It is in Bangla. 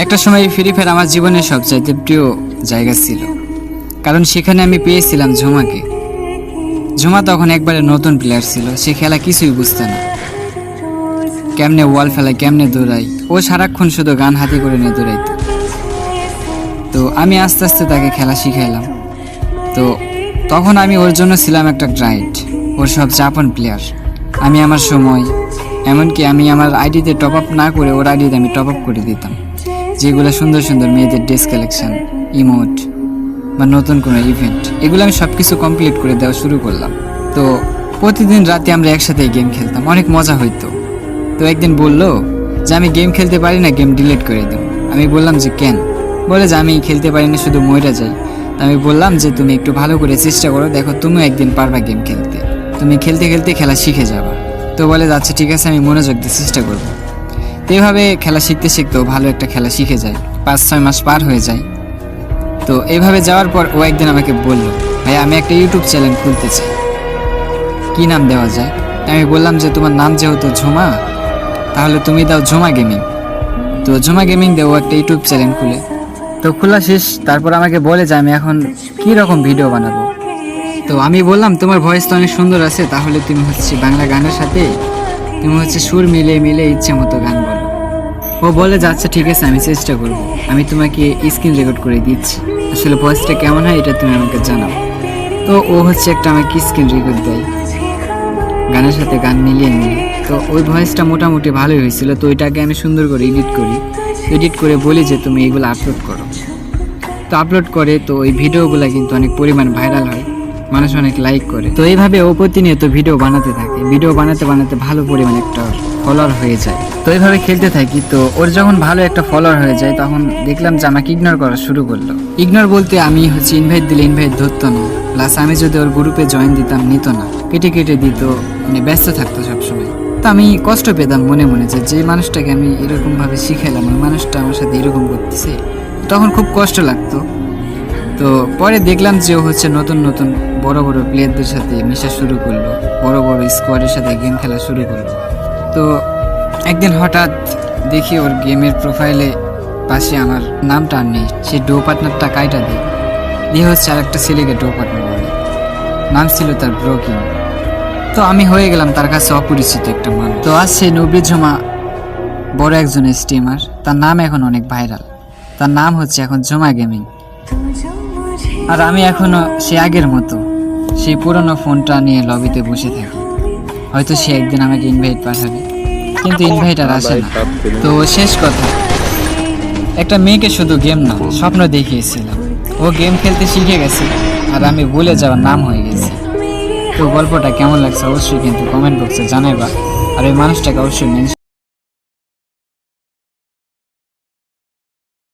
একটা সময় ফ্রি ফায়ার আমার জীবনের সবচাইতে প্রিয় জায়গা ছিল, কারণ সেখানে আমি পেয়েছিলাম ঝুমাকে। ঝুমা তখন একবারে নতুন প্লেয়ার ছিল, সে খেলা কিছুই বুঝতে না, কেমনে ওয়াল ফেলায়, কেমনে দৌড়াই, ও সারাক্ষণ শুধু গান হাতে করে নিয়ে দৌড়াইতো। তো আমি আস্তে আস্তে তাকে খেলা শিখাইলাম। তো তখন আমি ওর জন্য ছিলাম একটা গাইড, ওর সবচেয়ে আপন প্লেয়ার। আমি আমার সময়, এমনকি আমি আমার আইডিতে টপ আপ না করে ওর আইডিতে আমি টপ আপ করে দিতাম, যেগুলো সুন্দর সুন্দর মেয়েদের ড্রেস কালেকশন, ইমোট বা নতুন কোনো ইভেন্ট, এগুলো আমি সব কিছু কমপ্লিট করে দেওয়া শুরু করলাম। তো প্রতিদিন রাতে আমরা একসাথে গেম খেলতাম, অনেক মজা হইতো। তো একদিন বললো যে আমি গেম খেলতে পারি না, গেম ডিলিট করে দেব। আমি বললাম যে কেন? বলে যে আমি খেলতে পারি না, শুধু মইরা যাই। আমি বললাম যে তুমি একটু ভালো করে চেষ্টা করো, দেখো তুমিও একদিন পারবা গেম খেলতে, তুমি খেলতে খেলতে খেলা শিখে যাবা। তো বলে আচ্ছা ঠিক আছে, আমি মনোযোগ দিয়ে চেষ্টা করবো। তো এইভাবে খেলা শিখতে শিখতেও ভালো একটা খেলা শিখে যায়, 5-6 মাস পার হয়ে যায়। তো এইভাবে যাওয়ার পর ও একদিন আমাকে বলল, ভাই আমি একটা ইউটিউব চ্যানেল খুলতে চাই, কি নাম দেওয়া যায়? আমি বললাম যে তোমার নাম যেহেতু ঝুমা, তাহলে তুমি দাও ঝুমা গেমিং। তো ঝুমা গেমিং দেও একটা ইউটিউব চ্যানেল খুলে। তো খোলা শেষ, তারপর আমাকে বলে যে আমি এখন কি রকম ভিডিও বানাবো। তো আমি বললাম তোমার ভয়েস তো অনেক সুন্দর আছে, তাহলে তুমি হচ্ছে বাংলা গানের সাথে তুমি হচ্ছে সুর মিলে মিলে ইচ্ছে মতো গান বলো। ও বলে যে আচ্ছা ঠিক আছে, আমি চেষ্টা করবো, আমি তোমাকে স্ক্রিন রেকর্ড করে দিচ্ছি, আসলে ভয়েসটা কেমন হয় এটা তুমি আমাকে জানাও। তো ও হচ্ছে একটা আমাকে স্ক্রিন রেকর্ড দেয়, গানের সাথে গান মিলিয়ে মিলিয়ে। তো ওই ভয়েসটা মোটামুটি ভালোই হয়েছিল। তো ওইটাকে আমি সুন্দর করে এডিট করে বলি যে তুমি এগুলো আপলোড করো। তো আপলোড করে, তো ওই ভিডিওগুলো কিন্তু অনেক পরিমাণ ভাইরাল হয়, মানুষ অনেক লাইক করে। তো এইভাবে ও প্রতিনিয়ত ভিডিও বানাতে থাকে, ভিডিও বানাতে বানাতে ভালো পরিমাণ একটা ফলোয়ার হয়ে যায়। তো এইভাবে খেলতে থাকি। তো ওর যখন ভালো একটা ফলোয়ার হয়ে যায়, তখন দেখলাম যে আমাকে ইগনোর করা শুরু করলো। ইগনোর বলতে আমি হচ্ছে ইনভাইট দিলে ইনভাইট ধরতো না, প্লাস আমি যদি ওর গ্রুপে জয়েন দিতাম নিত না, কেটে কেটে দিত, মানে ব্যস্ত থাকতো সবসময়। তো আমি কষ্ট পেতাম মনে মনে যে মানুষটাকে আমি এরকমভাবে শিখাইলাম, ওই মানুষটা আমার সাথে এরকম করতেছে, তখন খুব কষ্ট লাগতো। তো পরে দেখলাম যে ও হচ্ছে নতুন নতুন বড় বড় প্লেয়ারদের সাথে মেশা শুরু করলো, বড় বড় স্কোয়াডের সাথে গেম খেলা শুরু করলো। তো একদিন হঠাৎ দেখি ওর গেমের প্রোফাইলে পাশে আমার নামটা আর নেই, সে ডো পার্টনারটা কাইটা দিয়ে হচ্ছে আর একটা ছেলেকে ডো পার্টনার বলে, নাম ছিল তার ব্রোকিং। তো আমি হয়ে গেলাম তার কাছে অপরিচিত একটা মানুষ। তো আজ সে নবী ঝুমা বড় একজন স্ট্রিমার, তার নাম এখন অনেক ভাইরাল, তার নাম হচ্ছে এখন ঝুমা গেমিং। আর আমি এখনো সে আগের মতো সেই পুরনো ফোনটা নিয়ে লবিতে বসে থাকি। হয়তো সে একদিন আমাকে ইনভাইট পাঠাবে, কিন্তু ইনভাইট আর আসে না। তো শেষ কথা, একটা মেয়েকে শুধু গেম না স্বপ্ন দেখিয়েছিলাম, ও গেম খেলতে শিখে গেছে আর আমি ভুলে যাওয়ার নাম হয়ে গেছি। তো গল্পটা কেমন লাগছে অবশ্যই কিন্তু কমেন্ট বক্সে জানাইবা, আর ওই মানুষটাকে অবশ্যই